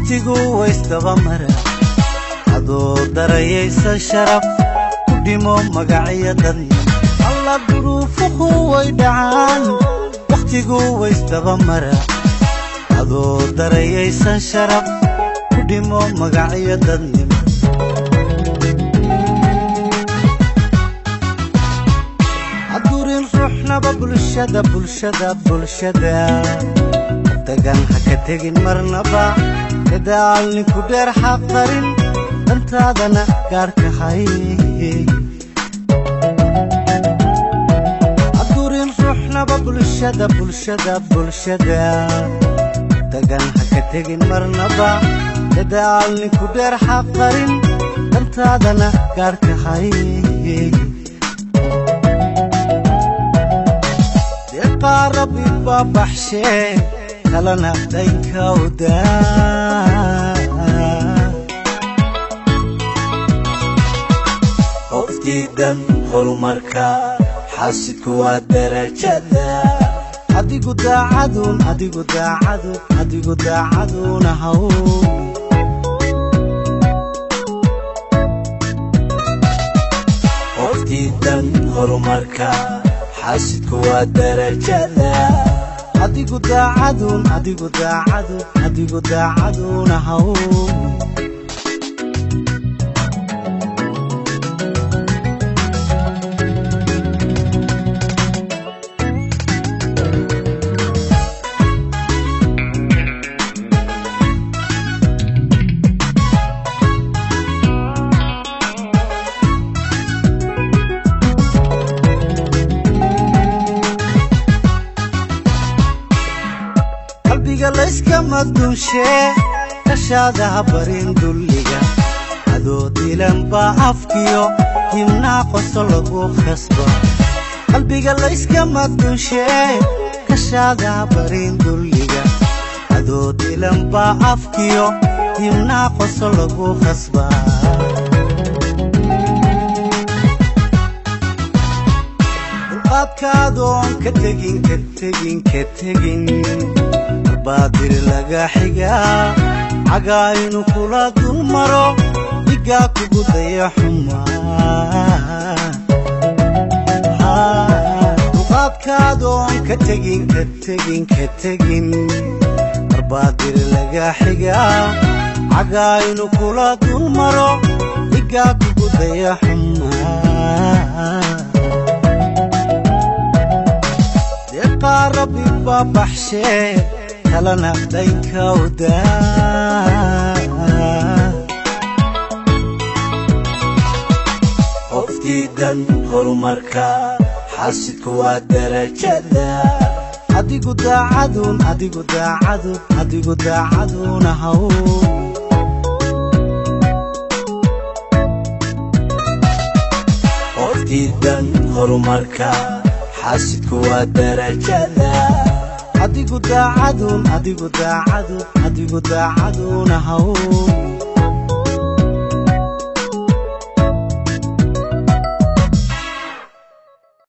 waqtigu waystaba mara adoo darayaysa sharaf ku dhimo magaciya dadna alla duruufuhu way dhacaan waqtigu waystaba mara adoo darayaysa sharaf ku dhimo magaciya dadna adurin ruuxnaba bulshada tagan haka tegin marnaba dadaalni ku dheer xaqarin dantaadana gaarka hay adurin ruuxnaba bulshada tagan haka tegin marnaba dadaalni ku dheer xaqarin dantaadana gaarka hay deeqa rabbi babaxshee kalana daynka udaa qoftiidan horumarka xaasidku waa darajada adigu daacadun ahaw qoftiidan horumarka xaasidku waa darajada adigu daacadun ahaw layska madunshe kashaada barin dulliga adoo dilan baa afkiyo himnaa qoso lagu khasbo qalbiga layska madunshe kashaada barin dulliga adoo dilan baa afkiyo himnaa qoso lagu khasba dulqaadkaadoon ka tegin baadir laga xigaa cagaaynu kula dul maro dhigaa kugu daya xumaa duqaadkaadoon ka tegin baadir laga xigaa cagaaynu kula dul maro dhigaa kugu daya xumaa deeqa rabbi babaxshee kalana daynka udaa qoftiidan horumarka xaasidku waa darajada adigu daacadun ahaw qoftiidan horumarka xaasidku waa darajada adigu daacadun ahaw